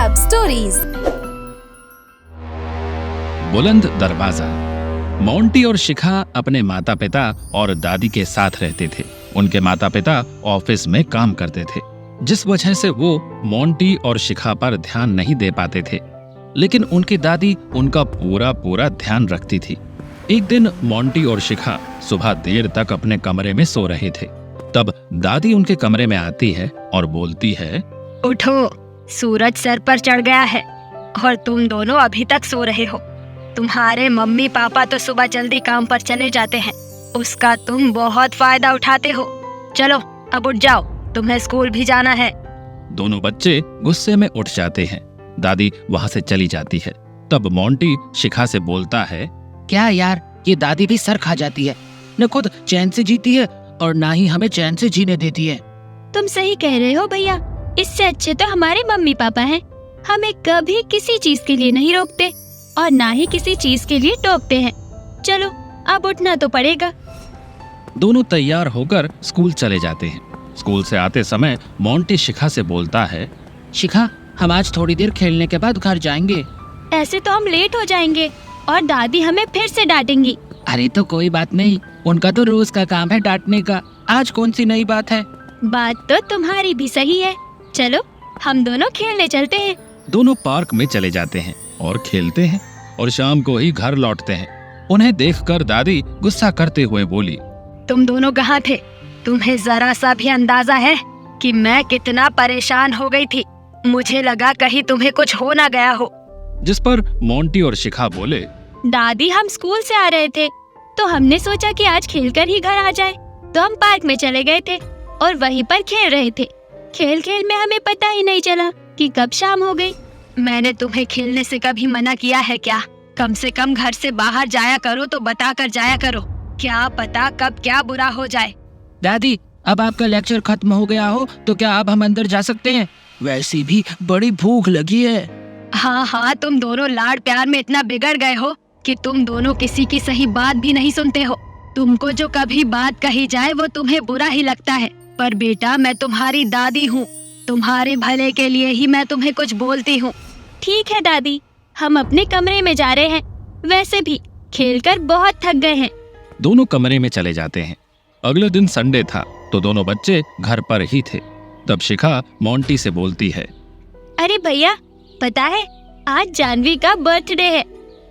सब स्टोरीज। बुलंद दरवाजा। मोंटी और शिखा अपने माता पिता और दादी के साथ रहते थे। उनके माता पिता ऑफिस में काम करते थे, जिस वजह से वो मोंटी और शिखा पर ध्यान नहीं दे पाते थे। लेकिन उनकी दादी उनका पूरा ध्यान रखती थी। एक दिन मोंटी और शिखा सुबह देर तक अपने कमरे में सो रहे थे। तब दादी उनके कमरे में आती है और बोलती है, उठो, सूरज सर पर चढ़ गया है और तुम दोनों अभी तक सो रहे हो। तुम्हारे मम्मी पापा तो सुबह जल्दी काम पर चले जाते हैं, उसका तुम बहुत फायदा उठाते हो। चलो अब उठ जाओ, तुम्हें स्कूल भी जाना है। दोनों बच्चे गुस्से में उठ जाते हैं। दादी वहाँ से चली जाती है। तब मोंटी शिखा से बोलता है, क्या यार, ये दादी भी सर खा जाती है, न खुद चैन से जीती है और ना ही हमें चैन से जीने देती है। तुम सही कह रहे हो भैया, इससे अच्छे तो हमारे मम्मी पापा हैं। हमें कभी किसी चीज के लिए नहीं रोकते और ना ही किसी चीज के लिए टोकते हैं। चलो अब उठना तो पड़ेगा। दोनों तैयार होकर स्कूल चले जाते हैं। स्कूल से आते समय मोंटी शिखा से बोलता है, शिखा, हम आज थोड़ी देर खेलने के बाद घर जाएंगे। ऐसे तो हम लेट हो जाएंगे और दादी हमें फिर से डांटेंगी। अरे तो कोई बात नहीं, उनका तो रोज का काम है डांटने का, आज कौन सी नई बात है। बात तो तुम्हारी भी सही है। चलो हम दोनों खेलने चलते हैं। दोनों पार्क में चले जाते हैं और खेलते हैं और शाम को ही घर लौटते हैं। उन्हें देखकर दादी गुस्सा करते हुए बोली, तुम दोनों कहाँ थे? तुम्हें जरा सा भी अंदाजा है कि मैं कितना परेशान हो गई थी? मुझे लगा कहीं तुम्हें कुछ हो ना गया हो। जिस पर मोंटी और शिखा बोले, दादी, हम स्कूल से आ रहे थे तो हमने सोचा कि आज खेलकर ही घर आ जाए, तो हम पार्क में चले गए थे और वहीं पर खेल रहे थे। खेल खेल में हमें पता ही नहीं चला कि कब शाम हो गई। मैंने तुम्हें खेलने से कभी मना किया है क्या? कम से कम घर से बाहर जाया करो तो बता कर जाया करो, क्या पता कब क्या बुरा हो जाए। दादी, अब आपका लेक्चर खत्म हो गया हो तो क्या अब हम अंदर जा सकते हैं? वैसे भी बड़ी भूख लगी है। हाँ, तुम दोनों लाड प्यार में इतना बिगड़ गए हो कि तुम दोनों किसी की सही बात भी नहीं सुनते हो। तुमको जो कभी बात कही जाए वो तुम्हें बुरा ही लगता है। पर बेटा, मैं तुम्हारी दादी हूँ, तुम्हारे भले के लिए ही मैं तुम्हें कुछ बोलती हूँ। ठीक है दादी, हम अपने कमरे में जा रहे हैं, वैसे भी खेलकर बहुत थक गए हैं। दोनों कमरे में चले जाते हैं। अगले दिन संडे था तो दोनों बच्चे घर पर ही थे। तब शिखा मोंटी से बोलती है, अरे भैया, पता है आज जानवी का बर्थडे है,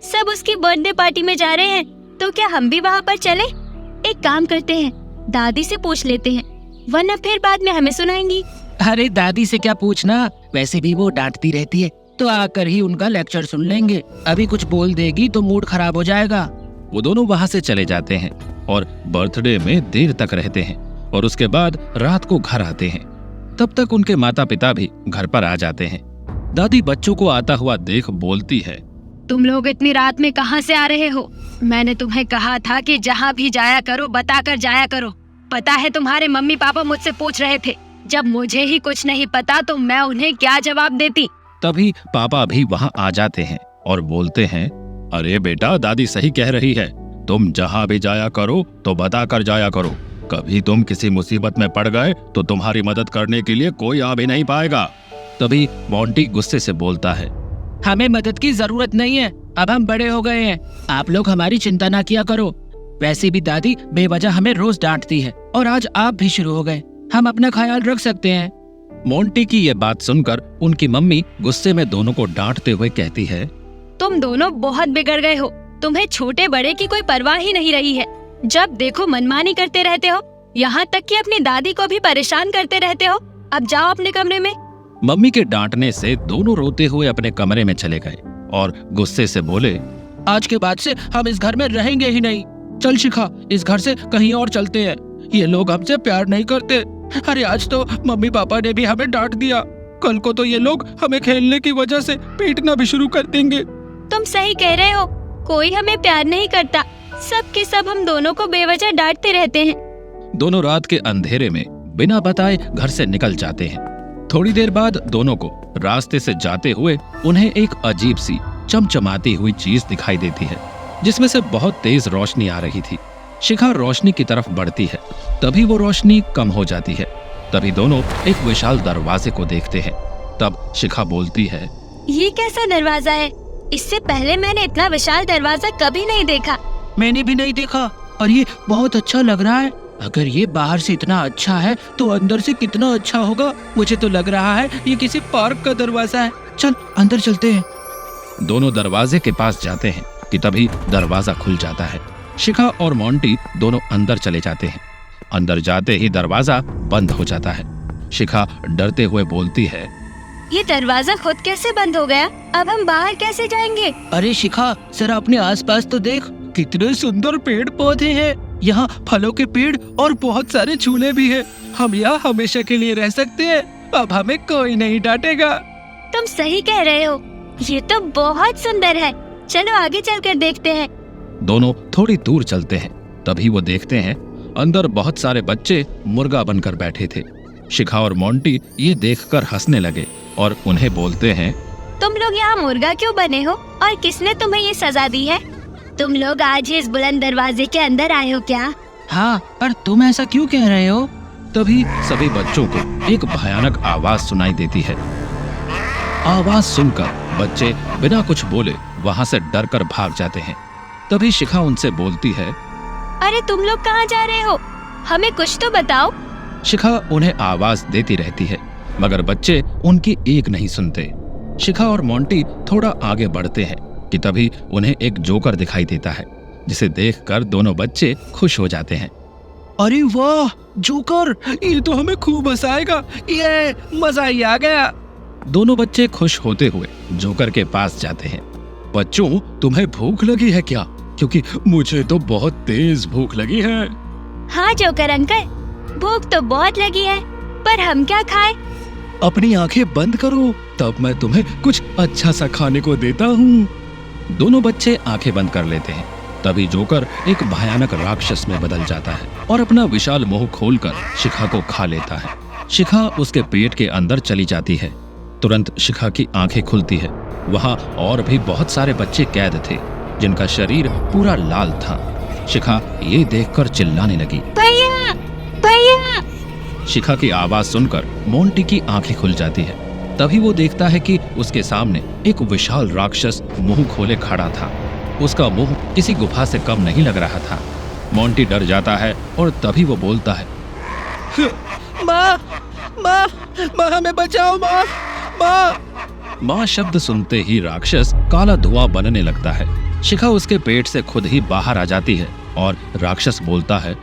सब उसकी बर्थडे पार्टी में जा रहे हैं, तो क्या हम भी वहाँ पर चले? एक काम करते हैं, दादी से पूछ लेते हैं, वरना फिर बाद में हमें सुनाएंगी। अरे दादी से क्या पूछना, वैसे भी वो डांटती रहती है, तो आकर ही उनका लेक्चर सुन लेंगे। अभी कुछ बोल देगी तो मूड खराब हो जाएगा। वो दोनों वहाँ से चले जाते हैं और बर्थडे में देर तक रहते हैं और उसके बाद रात को घर आते हैं। तब तक उनके माता पिता भी घर पर आ जाते हैं। दादी बच्चों को आता हुआ देख बोलती है, तुम लोग इतनी रात में कहाँ से आ रहे हो? मैंने तुम्हें कहा था कि जहाँ भी जाया करो बताकर जाया करो। पता है तुम्हारे मम्मी पापा मुझसे पूछ रहे थे, जब मुझे ही कुछ नहीं पता तो मैं उन्हें क्या जवाब देती। तभी पापा भी वहाँ आ जाते हैं और बोलते हैं, अरे बेटा, दादी सही कह रही है, तुम जहाँ भी जाया करो तो बताकर जाया करो। कभी तुम किसी मुसीबत में पड़ गए तो तुम्हारी मदद करने के लिए कोई आ भी नहीं पाएगा। तभी मोंटी गुस्से से बोलता है, हमें मदद की जरूरत नहीं है, अब हम बड़े हो गए हैं, आप लोग हमारी चिंता ना किया करो। वैसे भी दादी बेवजह हमें रोज डांटती है और आज आप भी शुरू हो गए, हम अपना ख्याल रख सकते हैं। मोंटी की ये बात सुनकर उनकी मम्मी गुस्से में दोनों को डांटते हुए कहती है, तुम दोनों बहुत बिगड़ गए हो, तुम्हें छोटे बड़े की कोई परवाह ही नहीं रही है। जब देखो मनमानी करते रहते हो, यहाँ तक कि अपनी दादी को भी परेशान करते रहते हो। अब जाओ अपने कमरे में। मम्मी के डांटने से दोनों रोते हुए अपने कमरे में चले गए और गुस्से से बोले, आज के बाद से हम इस घर में रहेंगे ही नहीं। चल शिखा, इस घर से कहीं और चलते हैं, ये लोग हमसे प्यार नहीं करते। अरे आज तो मम्मी पापा ने भी हमें डांट दिया, कल को तो ये लोग हमें खेलने की वजह से पीटना भी शुरू कर देंगे। तुम सही कह रहे हो, कोई हमें प्यार नहीं करता, सब के सब हम दोनों को बेवजह डांटते रहते हैं। दोनों रात के अंधेरे में बिना बताए घर से निकल जाते हैं। थोड़ी देर बाद दोनों को रास्ते से जाते हुए उन्हें एक अजीब सी चमचमाती हुई चीज दिखाई देती है, जिसमें से बहुत तेज रोशनी आ रही थी। शिखा रोशनी की तरफ बढ़ती है, तभी वो रोशनी कम हो जाती है। तभी दोनों एक विशाल दरवाजे को देखते हैं। तब शिखा बोलती है, ये कैसा दरवाजा है? इससे पहले मैंने इतना विशाल दरवाजा कभी नहीं देखा। मैंने भी नहीं देखा और ये बहुत अच्छा लग रहा है। अगर ये बाहर से इतना अच्छा है तो अंदर से कितना अच्छा होगा। मुझे तो लग रहा है ये किसी पार्क का दरवाजा है। चल अंदर चलते हैं। दोनों दरवाजे के पास जाते हैं कि तभी दरवाजा खुल जाता है। शिखा और मोंटी दोनों अंदर चले जाते हैं। अंदर जाते ही दरवाजा बंद हो जाता है। शिखा डरते हुए बोलती है, ये दरवाजा खुद कैसे बंद हो गया? अब हम बाहर कैसे जाएंगे? अरे शिखा, जरा अपने आसपास तो देख, कितने सुंदर पेड़ पौधे हैं। यहाँ फलों के पेड़ और बहुत सारे झूले भी हैं। हम यहाँ हमेशा के लिए रह सकते हैं। अब हमें कोई नहीं डांटेगा। तुम सही कह रहे हो, ये तो बहुत सुंदर है। चलो आगे चलकर देखते हैं। दोनों थोड़ी दूर चलते हैं। तभी वो देखते हैं अंदर बहुत सारे बच्चे मुर्गा बनकर बैठे थे। शिखा और मोंटी ये देखकर हंसने लगे और उन्हें बोलते हैं, तुम लोग यहाँ मुर्गा क्यों बने हो और किसने तुम्हें ये सजा दी है? तुम लोग आज ही इस बुलंद दरवाजे के अंदर आए हो क्या? हाँ, पर तुम ऐसा क्यों कह रहे हो? तभी सभी बच्चों को एक भयानक आवाज सुनाई देती है। आवाज सुनकर बच्चे बिना कुछ बोले वहां से डरकर भाग जाते हैं। तभी शिखा उनसे बोलती है, अरे तुम लोग कहाँ जा रहे हो? हमें कुछ तो बताओ। शिखा उन्हें आवाज देती रहती है मगर बच्चे उनकी एक नहीं सुनते। शिखा और मोंटी थोड़ा आगे बढ़ते हैं कि तभी उन्हें एक जोकर दिखाई देता है, जिसे देखकर दोनों बच्चे खुश हो जाते हैं। अरे वाह, जोकर, ये तो हमें खूब हंसाएगा। ये मजा ही आ गया। दोनों बच्चे खुश होते हुए जोकर के पास जाते हैं। बच्चों, तुम्हें भूख लगी है क्या? क्योंकि मुझे तो बहुत तेज भूख लगी है। हाँ जोकर अंकल, भूख तो बहुत लगी है, पर हम क्या खाएं? अपनी आंखें बंद करो, तब मैं तुम्हें कुछ अच्छा सा खाने को देता हूँ। दोनों बच्चे आंखें बंद कर लेते हैं। तभी जोकर एक भयानक राक्षस में बदल जाता है और अपना विशाल मुंह खोलकर शिखा को खा लेता है। शिखा उसके पेट के अंदर चली जाती है। तुरंत शिखा की आंखें खुलती है। वहाँ और भी बहुत सारे बच्चे कैद थे जिनका शरीर पूरा लाल था। शिखा ये देखकर चिल्लाने लगी, भैया, भैया। शिखा की आवाज सुनकर मोंटी की आंखें खुल जाती है। तभी वो देखता है कि उसके सामने एक विशाल राक्षस मुंह खोले खड़ा था। उसका मुंह किसी गुफा से कम नहीं लग रहा था। मोंटी डर जाता है और तभी वो बोलता है, माँ, माँ, माँ हमें बचाओ, माँ, माँ। माँ शब्द सुनते ही राक्षस काला धुआं बनने लगता है। शिखा उसके पेट से खुद ही बाहर आ जाती है और राक्षस बोलता है,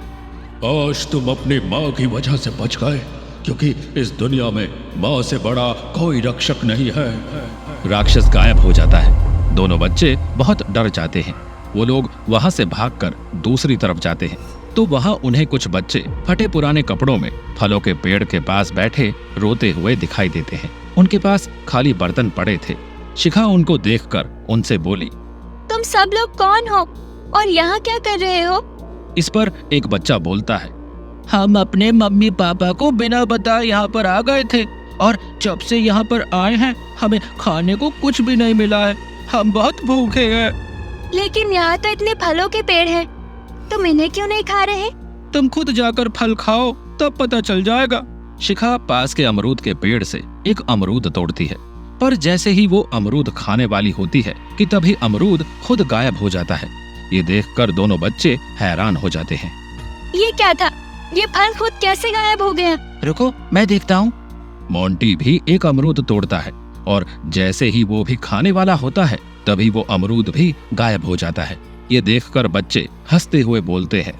आज तुम अपनी माँ की वजह से बच गए, क्योंकि इस दुनिया में माँ से बड़ा कोई रक्षक नहीं है। राक्षस गायब हो जाता है। दोनों बच्चे बहुत डर जाते हैं। वो लोग वहां से भागकर दूसरी तरफ जाते हैं तो वहां उन्हें कुछ बच्चे फटे पुराने कपड़ों में फलों के पेड़ के पास बैठे रोते हुए दिखाई देते हैं। उनके पास खाली बर्तन पड़े थे। शिखा उनको देखकर उनसे बोली, तुम सब लोग कौन हो और यहाँ क्या कर रहे हो? इस पर एक बच्चा बोलता है, हम अपने मम्मी पापा को बिना बताए यहाँ पर आ गए थे और जब से यहाँ पर आए हैं हमें खाने को कुछ भी नहीं मिला है। हम बहुत भूखे हैं। लेकिन यहाँ तो इतने फलों के पेड़ हैं, तुम इन्हें क्यों नहीं खा रहे? तुम खुद जाकर फल खाओ, तब पता चल जाएगा। शिखा पास के अमरूद के पेड़ से एक अमरूद तोड़ती है, पर जैसे ही वो अमरूद खाने वाली होती है कि तभी अमरूद खुद गायब हो जाता है। ये देखकर दोनों बच्चे हैरान हो जाते हैं। ये क्या था? ये फल खुद कैसे गायब हो गया? रुको, मैं देखता हूँ। मोंटी भी एक अमरूद तोड़ता है और जैसे ही वो भी खाने वाला होता है तभी वो अमरूद भी गायब हो जाता है। ये देखकर बच्चे हंसते हुए बोलते हैं,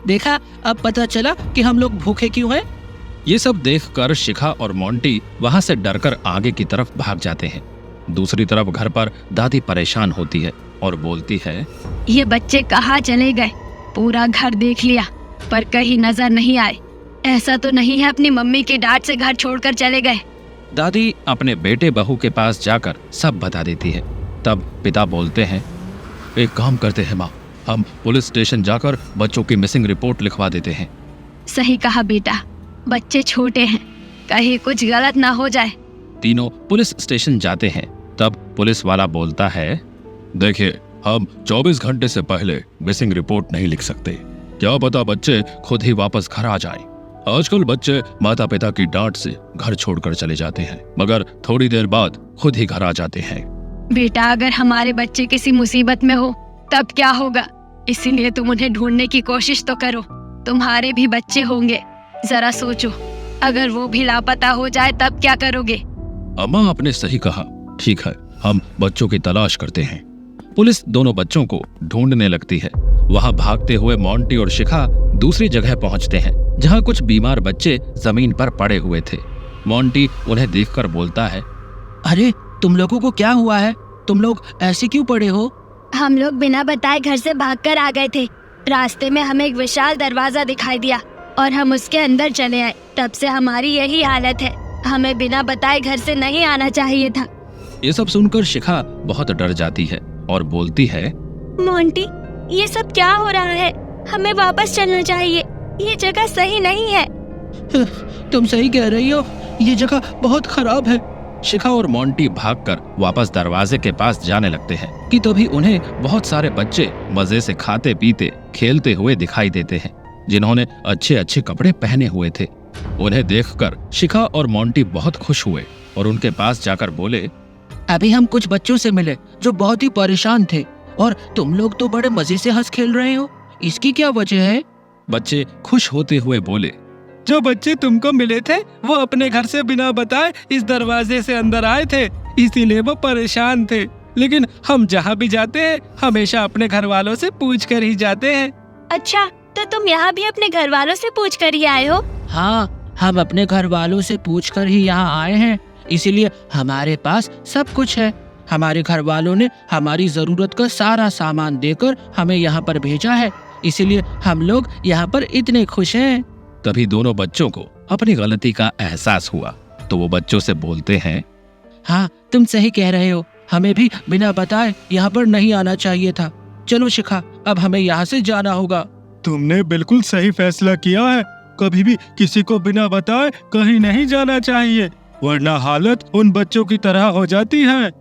देखा, अब पता चला कि हम लोग भूखे क्यों हैं। ये सब देखकर शिखा और मोंटी वहां से डरकर आगे की तरफ भाग जाते हैं। दूसरी तरफ घर पर दादी परेशान होती है और बोलती है, ये बच्चे कहाँ चले गए? पूरा घर देख लिया पर कहीं नजर नहीं आए। ऐसा तो नहीं है अपनी मम्मी की डांट से घर छोड़कर चले गए? दादी अपने बेटे बहू के पास जाकर सब बता देती है। तब पिता बोलते हैं, एक काम करते हैं माँ, हम पुलिस स्टेशन जाकर बच्चों की मिसिंग रिपोर्ट लिखवा देते हैं। सही कहा बेटा, बच्चे छोटे हैं, कहीं कुछ गलत ना हो जाए। तीनों पुलिस स्टेशन जाते हैं। तब पुलिस वाला बोलता है, देखिए, हम 24 घंटे से पहले मिसिंग रिपोर्ट नहीं लिख सकते। क्या पता बच्चे खुद ही वापस घर आ जाएं। आजकल बच्चे माता पिता की डांट से घर छोड़कर चले जाते हैं, मगर थोड़ी देर बाद खुद ही घर आ जाते हैं। बेटा, अगर हमारे बच्चे किसी मुसीबत में हो तब क्या होगा? इसीलिए तुम उन्हें ढूंढने की कोशिश तो करो। तुम्हारे भी बच्चे होंगे, जरा सोचो, अगर वो भी लापता हो जाए तब क्या करोगे? अम्मा, आपने सही कहा। ठीक है, हम बच्चों की तलाश करते हैं। पुलिस दोनों बच्चों को ढूंढने लगती है। वहां भागते हुए मोंटी और शिखा दूसरी जगह पहुंचते हैं, जहां कुछ बीमार बच्चे जमीन पर पड़े हुए थे। मोंटी उन्हें देखकर बोलता है, अरे तुम लोगों को क्या हुआ है? तुम लोग ऐसे क्यों पड़े हो? हम लोग बिना बताए घर से भागकर आ गए थे। रास्ते में हमें एक विशाल दरवाजा दिखाई दिया और हम उसके अंदर चले आए। तब से हमारी यही हालत है। हमें बिना बताए घर से नहीं आना चाहिए था। ये सब सुनकर शिखा बहुत डर जाती है और बोलती है, मोंटी, ये सब क्या हो रहा है? हमें वापस चलना चाहिए। ये जगह सही नहीं है। तुम सही कह रही हो, ये जगह बहुत खराब है। शिखा और मोंटी भागकर वापस दरवाजे के पास जाने लगते हैं कि तभी उन्हें बहुत सारे बच्चे मजे से खाते पीते खेलते हुए दिखाई देते हैं, जिन्होंने अच्छे अच्छे कपड़े पहने हुए थे। उन्हें देखकर शिखा और मोंटी बहुत खुश हुए और उनके पास जाकर बोले, अभी हम कुछ बच्चों से मिले जो बहुत ही परेशान थे, और तुम लोग तो बड़े मजे से हंस खेल रहे हो। इसकी क्या वजह है? बच्चे खुश होते हुए बोले, जो बच्चे तुमको मिले थे वो अपने घर से बिना बताए इस दरवाजे से अंदर आए थे, इसीलिए वो परेशान थे। लेकिन हम जहाँ भी जाते हैं हमेशा अपने घर वालों से पूछ कर ही जाते हैं। अच्छा, तो तुम यहाँ भी अपने घर वालों से पूछ कर ही आए हो? हाँ, हम अपने घर वालों से पूछ कर ही यहाँ आए हैं, इसीलिए हमारे पास सब कुछ है। हमारे घर वालों ने हमारी जरूरत का सारा सामान देकर हमें यहाँ पर भेजा है, इसीलिए हम लोग यहाँ पर इतने खुश हैं। तभी दोनों बच्चों को अपनी गलती का एहसास हुआ, तो वो बच्चों से बोलते हैं, हाँ, तुम सही कह रहे हो, हमें भी बिना बताए यहाँ पर नहीं आना चाहिए था। चलो शिखा, अब हमें यहाँ से जाना होगा। तुमने बिल्कुल सही फैसला किया है। कभी भी किसी को बिना बताए कहीं नहीं जाना चाहिए, वरना हालत उन बच्चों की तरह हो जाती है।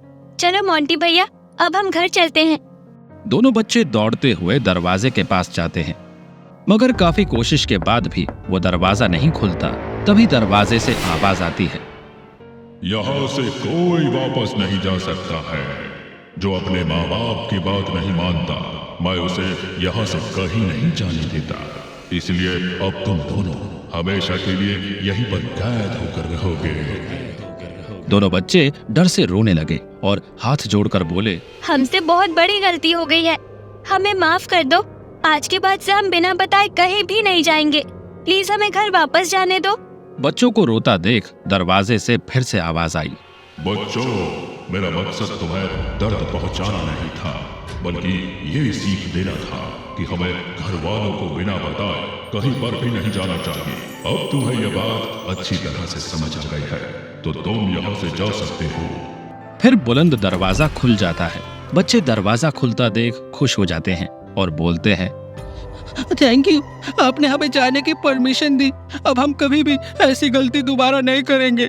चलो मोंटी भैया, अब हम घर चलते हैं। दोनों बच्चे दौड़ते हुए दरवाजे के पास जाते हैं, मगर काफी कोशिश के बाद भी वो दरवाजा नहीं खुलता। तभी दरवाजे से आवाज आती है, यहाँ से कोई वापस नहीं जा सकता है। जो अपने माँ बाप की बात नहीं मानता, मैं उसे यहाँ से कहीं नहीं जाने देता। इसलिए अब तुम दोनों हमेशा के लिए यहीं पर कैद होकर रहोगे। दोनों बच्चे डर से रोने लगे और हाथ जोड़कर बोले, हमसे बहुत बड़ी गलती हो गई है, हमें माफ कर दो। आज के बाद से हम बिना बताए कहीं भी नहीं जाएंगे। प्लीज हमें घर वापस जाने दो। बच्चों को रोता देख दरवाजे से फिर से आवाज आई, बच्चों, मेरा मकसद तुम्हें दर्द पहुंचाना नहीं था, बल्कि ये सीख देना था कि हमें घर वालों को बिना बताए कहीं पर भी नहीं जाना चाहिए। अब तुम्हें यह बात अच्छी तरह से समझ आ गई है, तो तुम यहाँ से जा सकते हो। फिर बुलंद दरवाजा खुल जाता है। बच्चे दरवाजा खुलता देख खुश हो जाते हैं और बोलते हैं, थैंक यू, आपने हमें जाने की परमिशन दी। अब हम कभी भी ऐसी गलती दोबारा नहीं करेंगे।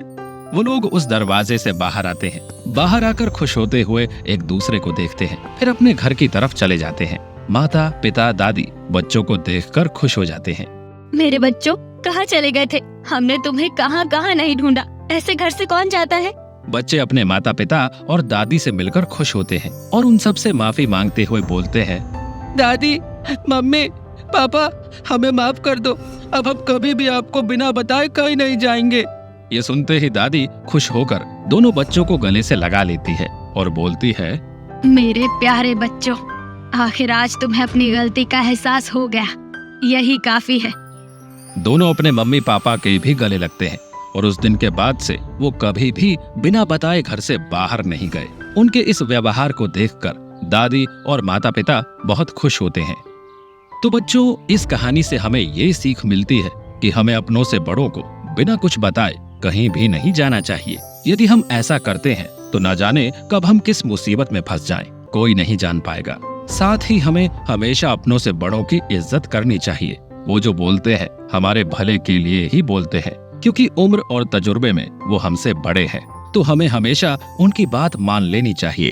वो लोग उस दरवाजे से बाहर आते हैं। बाहर आकर खुश होते हुए एक दूसरे को देखते हैं, फिर अपने घर की तरफ चले जाते हैं। माता पिता दादी बच्चों को देखकर खुश हो जाते हैं। मेरे बच्चों, कहाँ चले गए थे? हमने तुम्हें कहाँ कहाँ नहीं ढूंढा। ऐसे घर से कौन जाता है? बच्चे अपने माता पिता और दादी से मिलकर खुश होते हैं और उन सब से माफी मांगते हुए बोलते हैं, दादी, मम्मी, पापा, हमें माफ कर दो। अब हम कभी भी आपको बिना बताए कहीं नहीं जाएंगे। ये सुनते ही दादी खुश होकर दोनों बच्चों को गले से लगा लेती है और बोलती है, मेरे प्यारे बच्चों, आखिर आज तुम्हें अपनी गलती का एहसास हो गया, यही काफी है। दोनों अपने मम्मी पापा के भी गले लगते हैं और उस दिन के बाद से वो कभी भी बिना बताए घर से बाहर नहीं गए। उनके इस व्यवहार को देखकर दादी और माता पिता बहुत खुश होते हैं। तो बच्चों, इस कहानी से हमें ये सीख मिलती है कि हमें अपनों से बड़ों को बिना कुछ बताए कहीं भी नहीं जाना चाहिए। यदि हम ऐसा करते हैं तो न जाने कब हम किस मुसीबत में फंस जाएं, कोई नहीं जान पाएगा। साथ ही हमें हमेशा अपनों से बड़ों की इज्जत करनी चाहिए। वो जो बोलते हैं हमारे भले के लिए ही बोलते हैं, क्योंकि उम्र और तजुर्बे में वो हमसे बड़े हैं, तो हमें हमेशा उनकी बात मान लेनी चाहिए।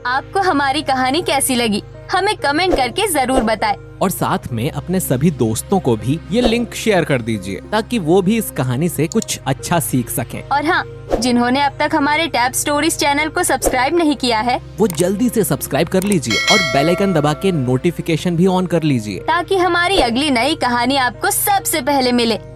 आपको हमारी कहानी कैसी लगी? हमें कमेंट करके जरूर बताएं और साथ में अपने सभी दोस्तों को भी ये लिंक शेयर कर दीजिए ताकि वो भी इस कहानी से कुछ अच्छा सीख सकें। और हाँ, जिन्होंने अब तक हमारे टैब स्टोरीज चैनल को सब्सक्राइब नहीं किया है वो जल्दी से सब्सक्राइब कर लीजिए और बेल आइकन दबा के नोटिफिकेशन भी ऑन कर लीजिए ताकि हमारी अगली नई कहानी आपको सबसे पहले मिले।